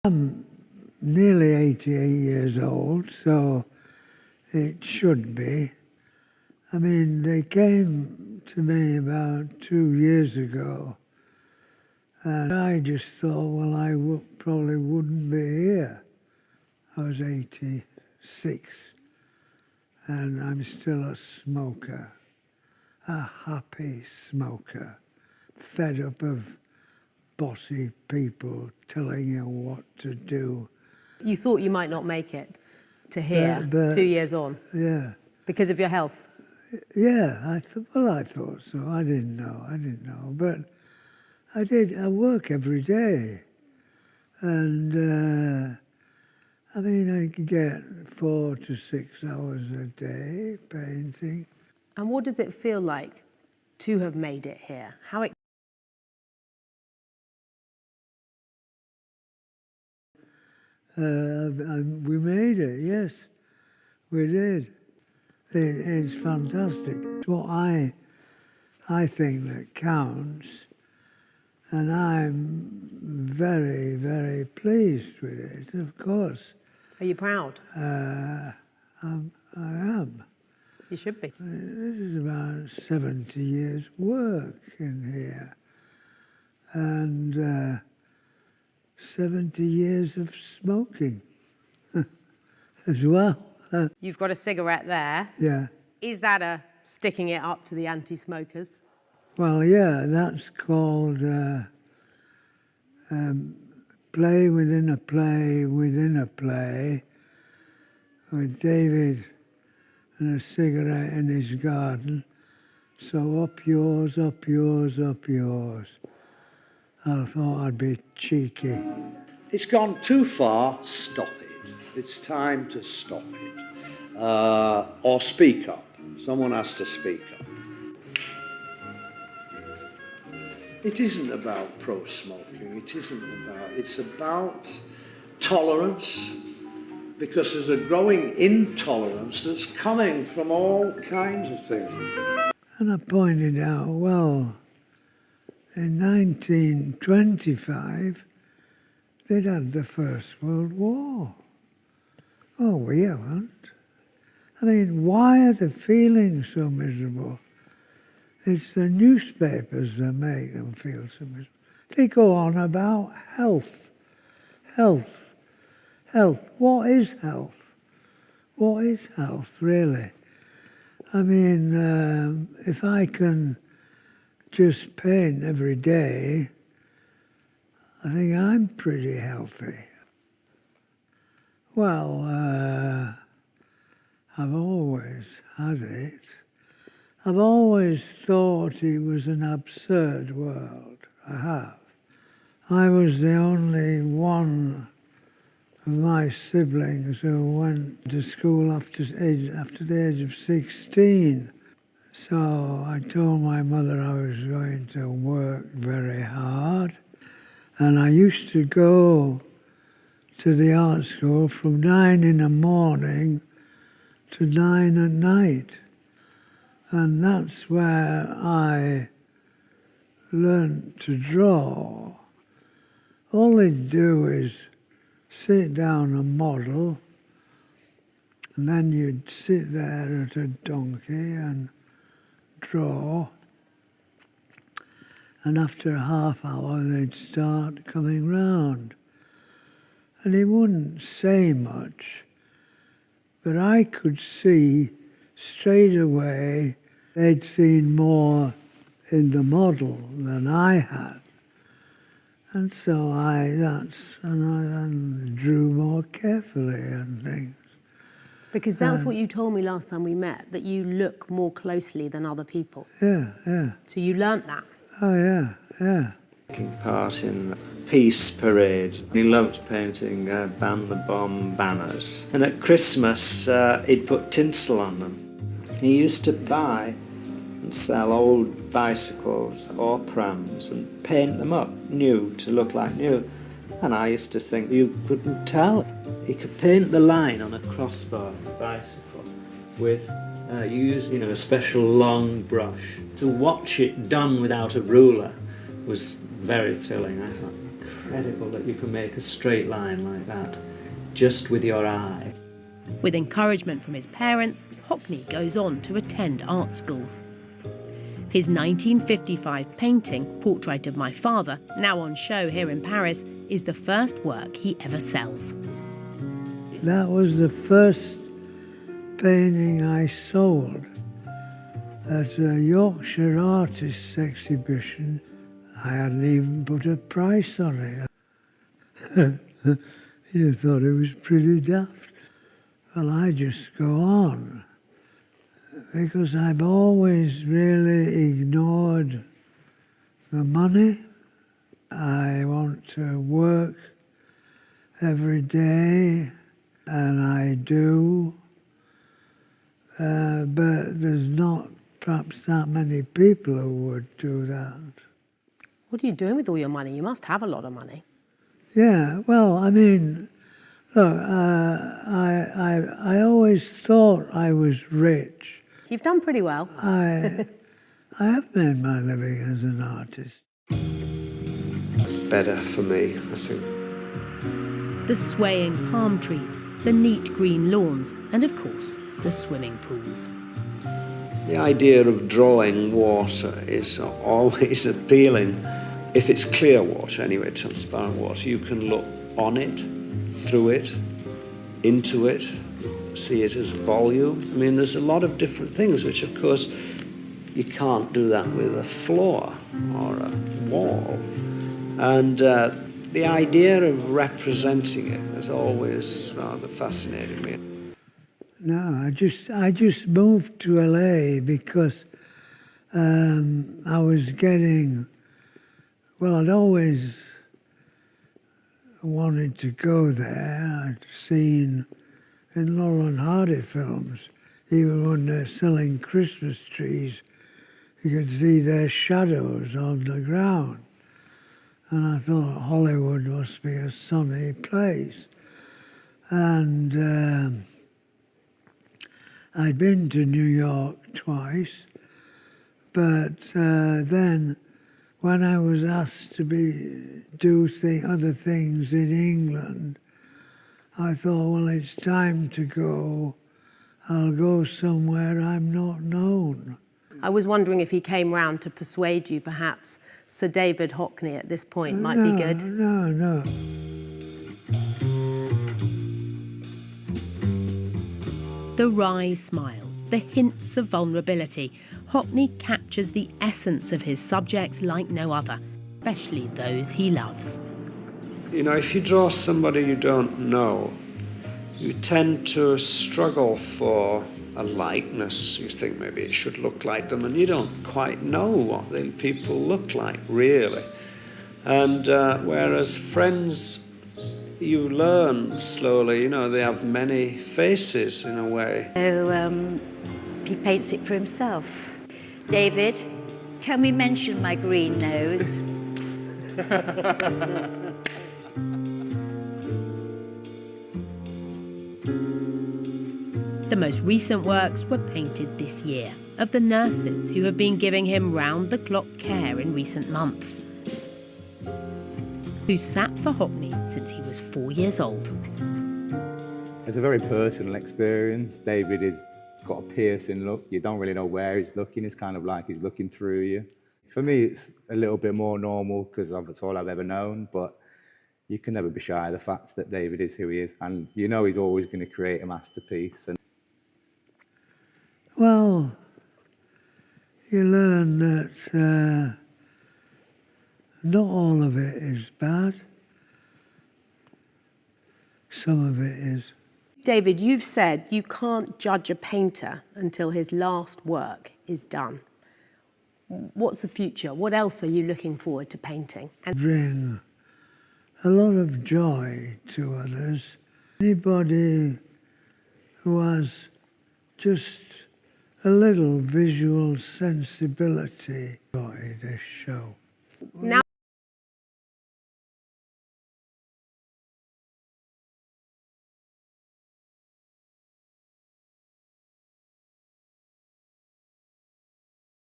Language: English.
I'm nearly 88 years old, so it should be. I mean, they came to me about 2 years ago, and I just thought, well, I probably wouldn't be here. I was 86, and I'm still a smoker, a happy smoker, fed up of bossy people telling you what to do. You thought you might not make it to here, But 2 years on, yeah, because of your health? yeah, I thought so. I didn't know, but I did. I work every day, and I mean, I could get 4 to 6 hours a day painting. And what does it feel like to have made it here? We made it, yes, we did. It's fantastic. It's what I think that counts, and I'm very, very pleased with it, of course. Are you proud? I am. You should be. This is about 70 years' work in here, and 70 years of smoking as well. You've got a cigarette there. Yeah. Is that a sticking it up to the anti-smokers? Well, yeah, that's called play within a play within a play, with David and a cigarette in his garden. So up yours, up yours, up yours. I thought I'd be cheeky. It's gone too far, stop it. It's time to stop it. Or speak up. Someone has to speak up. It isn't about pro-smoking, it's about tolerance, because there's a growing intolerance that's coming from all kinds of things. And I pointed out, well, in 1925, they'd had the First World War. Oh, we haven't. I mean, why are the feelings so miserable? It's the newspapers that make them feel so miserable. They go on about health. Health. Health. What is health? What is health, really? I mean, if I can just paint every day, I think I'm pretty healthy. Well, I've always had it. I've always thought it was an absurd world. I have. I was the only one of my siblings who went to school after the age of 16. So I told my mother I was going to work very hard, and I used to go to the art school from 9 in the morning to 9 at night. And that's where I learned to draw. All they do is sit down and model, and then you'd sit there at a donkey and draw. And after a half hour, they'd start coming round. And he wouldn't say much, but I could see straight away they'd seen more in the model than I had. And so I drew more carefully and things. Because that's what you told me last time we met, that you look more closely than other people. Yeah, yeah. So you learnt that. Oh, yeah, yeah. Taking part in peace parades. He loved painting ban the bomb banners. And at Christmas, he'd put tinsel on them. He used to buy and sell old bicycles or prams and paint them up new to look like new. And I used to think you couldn't tell. He could paint the line on a crossbar bicycle with a special long brush. To watch it done without a ruler was very thrilling, I thought. incredible that you can make a straight line like that, just with your eye. With encouragement from his parents, Hockney goes on to attend art school. His 1955 painting, Portrait of My Father, now on show here in Paris, is the first work he ever sells. That was the first painting I sold at a Yorkshire Artists exhibition. I hadn't even put a price on it. You'd have thought it was pretty daft. Well, I just go on, because I've always really ignored the money. I want to work every day, and I do, but there's not perhaps that many people who would do that. What are you doing with all your money? You must have a lot of money. Yeah, well, I mean, look, I always thought I was rich. You've done pretty well. I have made my living as an artist. Better for me, I think. The swaying palm trees, the neat green lawns, and of course, the swimming pools. The idea of drawing water is always appealing. If it's clear water, anyway, transparent water, you can look on it, through it, into it, see it as volume. I mean, there's a lot of different things which, of course, you can't do that with a floor or a wall. And the idea of representing it has always rather fascinated me. No, I just moved to LA because I was getting, well, I'd always wanted to go there. I'd seen in Laurel and Hardy films, even when they're selling Christmas trees, you could see their shadows on the ground. And I thought Hollywood must be a sunny place. And I'd been to New York twice, but then when I was asked to do other things in England, I thought, well, it's time to go. I'll go somewhere I'm not known. I was wondering if he came round to persuade you, perhaps Sir David Hockney at this point might be good. No. The wry smiles, the hints of vulnerability. Hockney captures the essence of his subjects like no other, especially those he loves. You know, if you draw somebody you don't know, you tend to struggle for a likeness. You think maybe it should look like them, and you don't quite know what the people look like, really. And whereas friends, you learn slowly, you know, they have many faces in a way. So he paints it for himself. David, can we mention my green nose? The most recent works were painted this year, of the nurses who have been giving him round-the-clock care in recent months, who sat for Hockney since he was 4 years old. It's a very personal experience. David has got a piercing look. You don't really know where he's looking. It's kind of like he's looking through you. For me, it's a little bit more normal because that's all I've ever known, but you can never be shy of the fact that David is who he is, and you know he's always going to create a masterpiece. Well, you learn that not all of it is bad. Some of it is. David, you've said you can't judge a painter until his last work is done. What's the future? What else are you looking forward to painting? And Bring a lot of joy to others. Anybody who has just a little visual sensibility enjoy this show. now